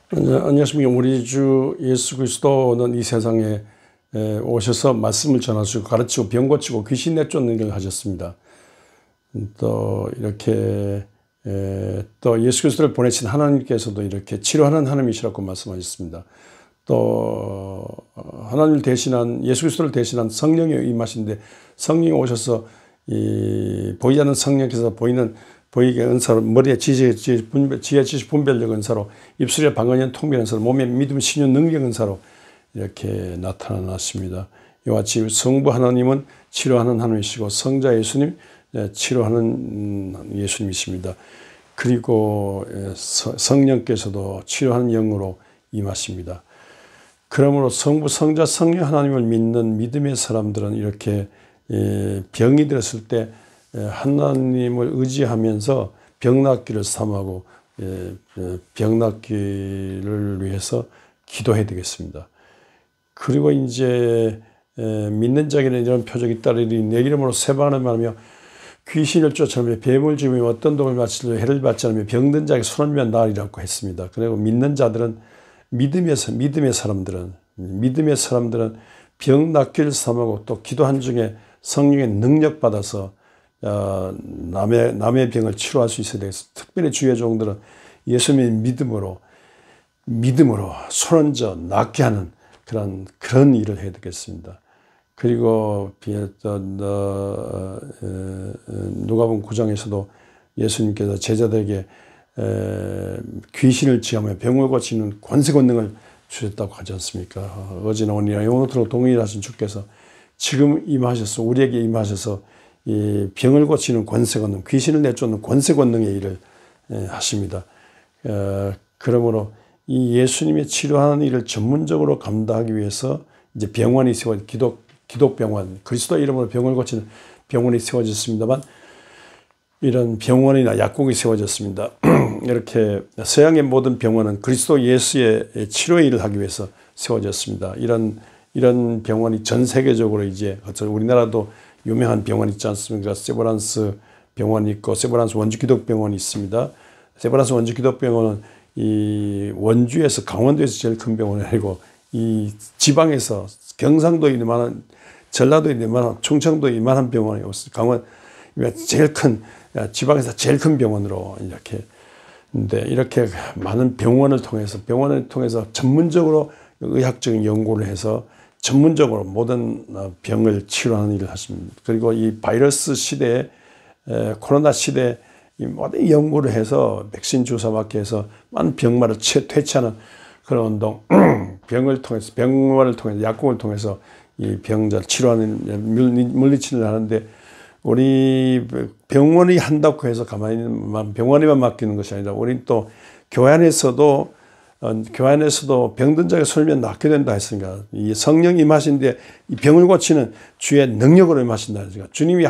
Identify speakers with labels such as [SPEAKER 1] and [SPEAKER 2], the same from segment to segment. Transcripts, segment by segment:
[SPEAKER 1] 안녕하십니까. 우리 주 예수 그리스도는 이 세상에 오셔서 말씀을 전하시고 가르치고 병 고치고 귀신 내쫓는 일을 하셨습니다. 또 이렇게 또 예수 그리스도를 보내신 하나님께서도 이렇게 치료하는 하나님이시라고 말씀하셨습니다. 또 하나님을 대신한 예수 그리스도를 대신한 성령이 임하신데, 성령이 오셔서 이 보이지 않는 성령께서 보이게 은사로, 머리에 지혜 지식 분별력 은사로, 입술에 방언 통변 은사로, 몸에 믿음 신유 능력 은사로 이렇게 나타나십니다. 이와 같이 성부 하나님은 치료하는 하나님이시고 성자 예수님 치료하는 예수님이십니다. 그리고 성령께서도 치료하는 영으로 임하십니다. 그러므로 성부, 성자, 성령 하나님을 믿는 믿음의 사람들은 이렇게 병이 들었을 때 하나님을 의지하면서 병 낫기를 삼하고 병 낫기를 위해서 기도해야 되겠습니다. 그리고 이제 믿는 자에게는 이런 표적이 따르리니 내 이름으로 새 방언을 말하며 귀신을 쫓아내며 뱀을 집으며 어떤 독을 마시려 해를 받지 않으며 병든 자에게 손을 나으리라고 했습니다. 그리고 믿는 자들은 믿음의 사람들은 병 낫기를 삼하고 또 기도한 중에 성령의 능력 받아서 남의 병을 치료할 수 있어야 되겠습니다. 특별히 주의 종들은 예수님의 믿음으로 손 얹어 낫게 하는 그런 일을 해야 되겠습니다. 그리고 누가복음 9장에서도 예수님께서 제자들에게 귀신을 지하며 병을 고치는 권세 권능을 주셨다고 하지 않습니까? 어제나 오늘이나 영원토록 동일하신 주께서 지금 임하셔서 우리에게 임하셔서 이 병을 고치는 권세 권능, 귀신을 내쫓는 권세 권능의 일을 하십니다. 그러므로 이 예수님의 치료하는 일을 전문적으로 감당하기 위해서 이제 병원이 기독병원, 그리스도 이름으로 병을 고치는 병원이 세워졌습니다만, 이런 병원이나 약국이 세워졌습니다. 이렇게 서양의 모든 병원은 그리스도 예수의 치료의 일을 하기 위해서 세워졌습니다. 이런 병원이 전 세계적으로 이제 우리나라도 유명한 병원 있지 않습니까? 세브란스 병원이 있고 세브란스 원주기독병원이 있습니다. 세브란스 원주기독병원은 이 원주에서 강원도에서 제일 큰 병원이 아니고 이 지방에서 경상도에 있는 만한, 전라도에 있는 만한, 충청도에 있는 만한 병원이 없어요. 제일 큰, 지방에서 제일 큰 병원으로 이렇게 많은 병원을 통해서 전문적으로 의학적인 연구를 해서 전문적으로 모든 병을 치료하는 일을 하십니다. 그리고 이 바이러스 시대에, 코로나 시대에 이 모든 연구를 해서 백신 주사 맞게 해서 많은 병마를 퇴치하는 그런 운동, 병원을 통해서, 약국을 통해서 이 병자를 치료하는, 물리치료를 하는데, 우리 병원이 한다고 해서 병원에만 맡기는 것이 아니라, 우리 또 교회 안에서도 병든 자에게 손을 낫게 된다 했으니까, 이 성령 임하신데 이 병을 고치는 주의 능력으로 임하신다 했으니까, 주님이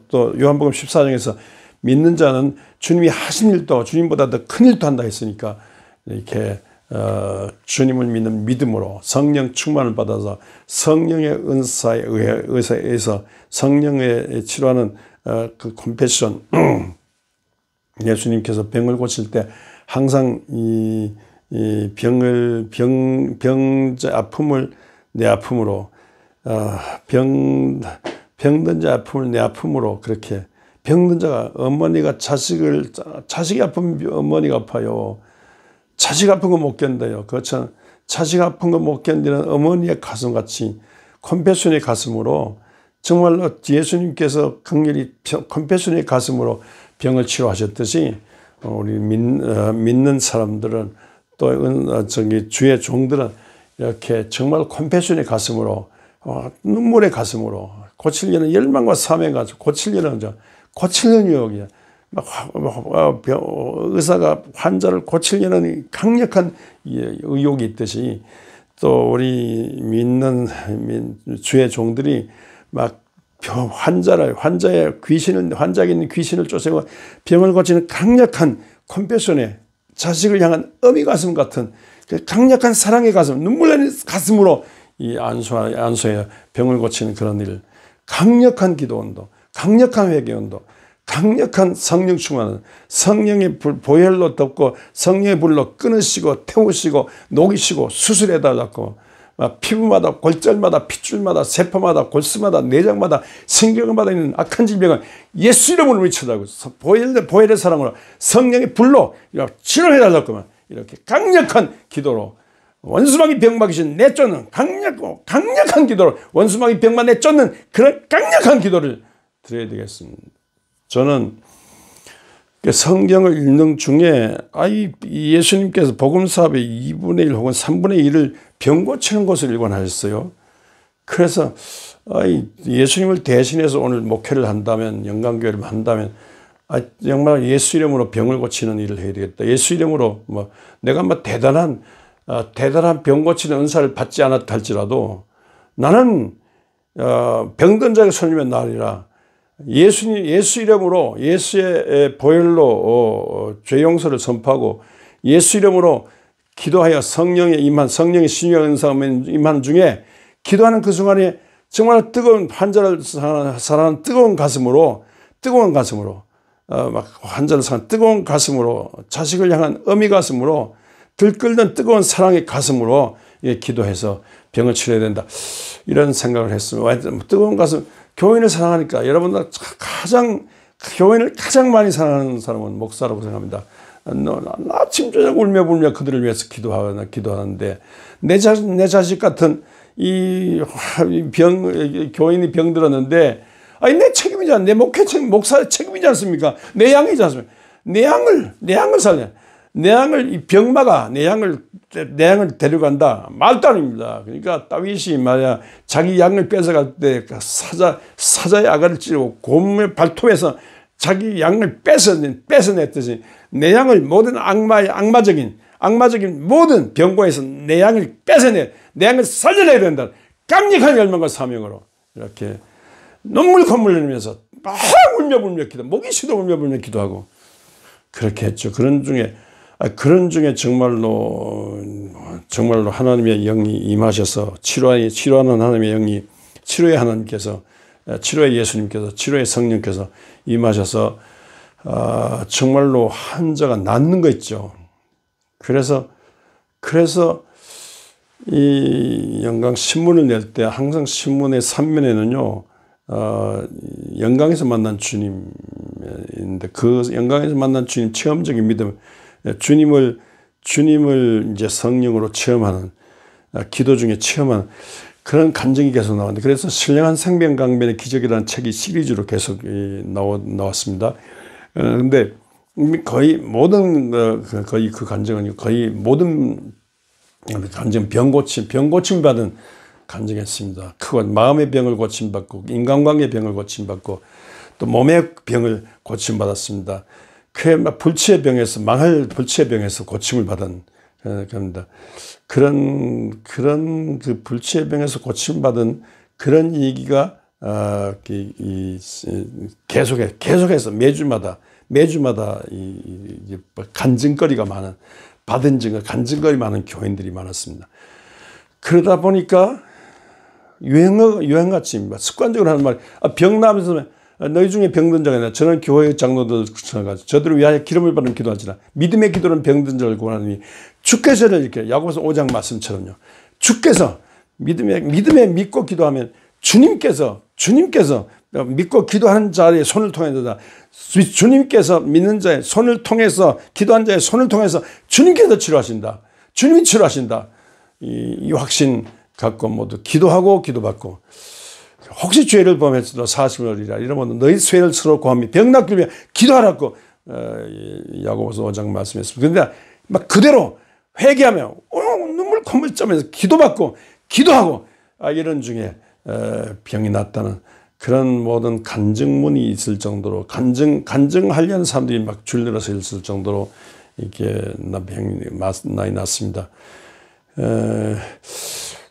[SPEAKER 1] 또 요한복음 14장에서 믿는 자는 주님이 하신 일도 주님보다 더 큰 일도 한다 했으니까, 이렇게 주님을 믿는 믿음으로 성령 충만을 받아서 성령의 은사에 의해서 성령의 치료하는 그 컴패션, 예수님께서 병을 고칠 때 항상 이 병자 아픔을 내 아픔으로, 병든 자 아픔을 내 아픔으로, 그렇게 병든 자가, 어머니가 자식이 아픈 어머니가 아파요. 자식 아픈 거 못 견뎌요. 그렇잖아요. 자식 아픈 거 못 견디는 어머니의 가슴같이 컴패션의 가슴으로, 정말로 예수님께서 강렬히 컴패션의 가슴으로 병을 치료하셨듯이, 우리 믿는 사람들은 또 주의 종들은 이렇게 정말 컴패션의 가슴으로, 눈물의 가슴으로, 고치려는 열망과 사명을 가지고 고치려는 유혹이야. 의사가 환자를 고치려는 강력한 의욕이 있듯이, 또 우리 믿는 주의 종들이 막 환자에게 있는 귀신을 쫓아내고 병을 고치는 강력한 컴패션에, 자식을 향한 어미 가슴 같은 강력한 사랑의 가슴, 눈물 나는 가슴으로 이 안수에 병을 고치는 그런 일, 강력한 기도 운동, 강력한 회개 운동, 강력한 성령 충만은 성령의 보혈로 덮고 성령의 불로 끊으시고 태우시고 녹이시고 수술해 달라고 피부마다 골절마다 핏줄마다 세포마다 골수마다 내장마다 신경마다 있는 악한 질병을 예수 이름으로 물리쳐달라고 보혈의 사랑으로 성령의 불로 치료해 달라고 이렇게 강력한 기도로 원수마귀 병마 귀신 내쫓는 강력한 기도로 원수마귀 병마 내쫓는 그런 강력한 기도를 드려야 되겠습니다. 저는 성경을 읽는 중에 예수님께서 복음사업의 2분의 1 혹은 3분의 1을 병 고치는 것을 일관하셨어요. 그래서 예수님을 대신해서 오늘 목회를 한다면, 영광교회를 한다면 정말 예수 이름으로 병을 고치는 일을 해야 되겠다. 예수 이름으로 내가 대단한 병 고치는 은사를 받지 않았다 할지라도 나는 병든 자에게 손이면 나으리라. 예수 이름으로 예수의 보혈로 죄 용서를 선포하고 예수 이름으로 기도하여 성령의 신유의 은사가 임하는 중에 기도하는 그 순간에 정말 뜨거운 환자를 사랑하는 뜨거운 가슴으로 환자를 사랑하는 뜨거운 가슴으로 자식을 향한 어미 가슴으로 들끓는 뜨거운 사랑의 가슴으로 기도해서 병을 치료해야 된다. 이런 생각을 했습니다. 뜨거운 가슴, 교인을 사랑하니까 여러분들 교인을 가장 많이 사랑하는 사람은 목사라고 생각합니다. 아침 저녁 울며 불며 그들을 위해서 기도하는데 내 자식 같은 교인이 병들었는데 내 책임이지 않습니까? 내 목사의 책임이지 않습니까? 내 양이지 않습니까? 내 양을 살려. 내 양을 병마가 내 양을 데려간다. 말도 아닙니다. 그러니까 다윗이 말이야 자기 양을 뺏어갈 때 사자의 아가를 찌르고 곰의 발톱에서 자기 양을 뺏어냈듯이 내 양을 모든 악마적인 모든 병고에서 내 양을 내 양을 살려내야 된다. 강력한 열망과 사명으로 이렇게 눈물 콧물 흘리면서 막 울며 목이 쉬도 울며 불며 기도하고 그렇게 했죠. 그런 중에 정말로 하나님의 영이 임하셔서 치료하는 하나님의 영이 치료의 하나님께서 치료의 예수님께서 치료의 성령께서 임하셔서 정말로 환자가 낫는 거 있죠. 그래서 이 영광 신문을 낼 때 항상 신문의 3면에는요 영광에서 만난 주님인데 그 영광에서 만난 주님 체험적인 믿음 주님을 이제 성령으로 체험하는 기도 중에 체험하는 그런 간증이 계속 나왔는데 그래서 신령한 생명강변의 기적이라는 책이 시리즈로 계속 나왔습니다. 그런데 거의 모든 그 간증은 거의 모든 간증 병 고침 받은 간증했습니다. 크고 마음의 병을 고침받고 인간관계 병을 고침받고 또 몸의 병을 고침받았습니다. 불치의 병에서 망할 불치의 병에서 고침을 받은 겁니다. 그런 그 불치의 병에서 고침을 받은 그런 얘기가 계속해서 매주마다 이 간증거리가 많은 받은 증거 간증거리 많은 교인들이 많았습니다. 그러다 보니까 유행같이 습관적으로 하는 말이 병 나면서 너희 중에 병든 자가 있나 저는 교회의 장로들 저들을 위하여 기름을 받는 기도하지라 믿음의 기도는 병든 자를 구하느니 주께서는 이렇게 야고보서 5장 말씀처럼요. 주께서 믿음에 믿고 기도하면 주님께서 믿고 기도하는 자의 손을 통해서 주님께서 믿는 자의 손을 통해서 기도한 자의 손을 통해서 주님께서 치료하신다. 주님이 치료하신다. 이 확신 갖고 모두 기도하고 기도받고 혹시 죄를 범했어도 사심을 얻으리라 이러면 너희 죄를 서로 고하며 병 낫기 위해 기도하라고 야고보서 5장 말씀했습니다. 그런데 막 그대로 회개하며 눈물 콧물 짜면서 기도받고 기도하고 이런 중에 병이 낫다는 그런 모든 간증문이 있을 정도로 간증하려는 사람들이 막 줄들어서 있을 정도로 이렇게 병이 많이 났습니다.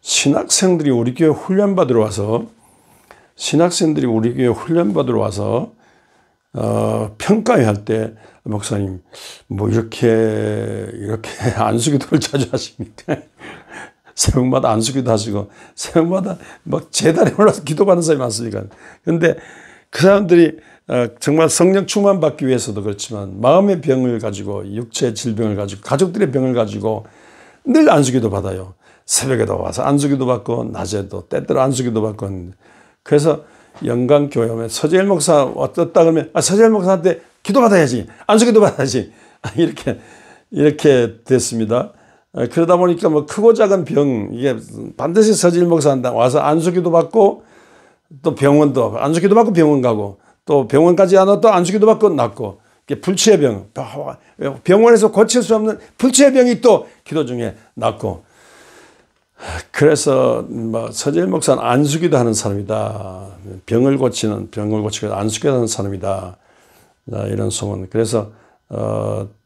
[SPEAKER 1] 신학생들이 우리 교회 훈련받으러 와서 평가회 할 때 목사님 뭐 이렇게 안수기도를 자주 하십니까? 새벽마다 안수기도 하시고 새벽마다 막 제단에 올라서 기도받는 사람이 많습니까? 그런데 그 사람들이 정말 성령 충만받기 위해서도 그렇지만 마음의 병을 가지고 육체의 질병을 가지고 가족들의 병을 가지고 늘 안수기도 받아요. 새벽에도 와서 안수기도 받고 낮에도 때때로 안수기도 받고. 그래서 영광교회 오면 서재일 목사 왔다 그러면 서재일 목사한테 기도받아야지, 안수기도 받아야지, 이렇게 됐습니다. 그러다 보니까 뭐 크고 작은 병, 이게 반드시 서재일 목사한테 와서 안수기도 받고 또 병원도 안수기도 받고 병원 가고 또 병원까지 안 와도 안수기도 받고 낫고, 불치의 병, 병원에서 고칠 수 없는 불치의 병이 또 기도 중에 낫고. 그래서 뭐 서재일 목사는 안수기도 하는 사람이다. 병을 고치고 안수기도 하는 사람이다. 이런 소문. 그래서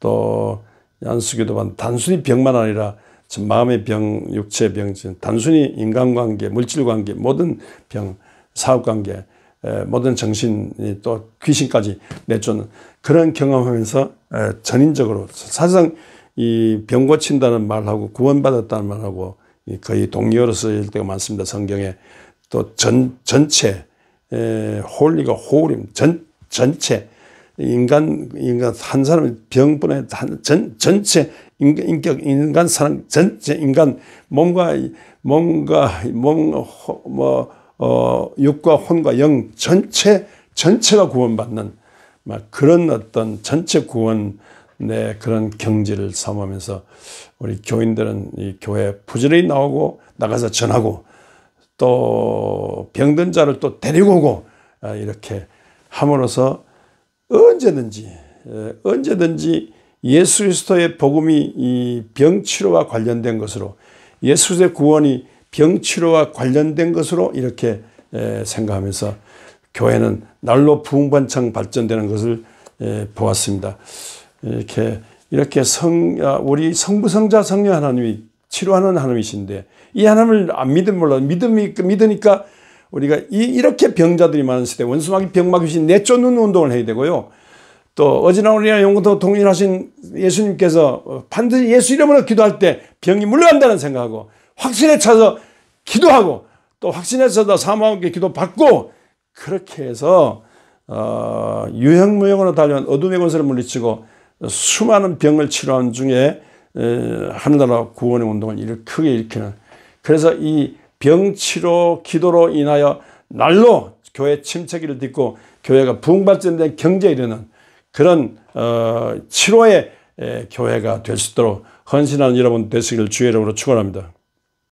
[SPEAKER 1] 또 안수기도 단순히 병만 아니라 마음의 병, 육체의 병, 단순히 인간관계, 물질관계, 모든 병, 사업관계, 모든 정신이 또 귀신까지 내쫓는 그런 경험하면서 전인적으로 사실상 이 병 고친다는 말하고 구원받았다는 말하고 거의 동의어로 쓰일 때가 많습니다. 성경에. 또 전체 홀리가 호울임, 전체 인간 한 사람의 병뿐에 전체 인격 인간 사람 전체 인간 몸과 육과 혼과 영 전체가 구원받는 막 그런 어떤 전체 구원의 그런 경지를 삼으면서 우리 교인들은 이 교회에 부지런히 나오고 나가서 전하고 또 병든 자를 또 데리고 오고 이렇게 함으로써 언제든지 예수 그리스도의 복음이 이 병치료와 관련된 것으로, 예수 그리스도의 구원이 병치료와 관련된 것으로 이렇게 생각하면서 교회는 날로 부흥반창 발전되는 것을 보았습니다. 이렇게 우리 성부, 성자, 성령 하나님이 치료하는 하나님이신데 이 하나님을 안 몰라 믿으니까 우리가 이렇게 병자들이 많은 시대 원수마귀 병마귀 귀신 내쫓는 운동을 해야 되고요. 또 어지나 우리나 영원토록 동일하신 예수님께서 반드시 예수 이름으로 기도할 때 병이 물러간다는 생각하고 확신에 차서 기도하고 또 확신에 차서 사모함께 기도받고 그렇게 해서 유형무형으로 달려온 어둠의 권세를 물리치고 수많은 병을 치료한 중에 하늘나라 구원의 운동을 크게 일으키는, 그래서 이 병치료 기도로 인하여 날로 교회 침체기를 딛고 교회가 부흥발전된 경제에 이르는 그런 치료의 교회가 될 수 있도록 헌신하는 여러분 되시기를 주의 이름으로 축원합니다.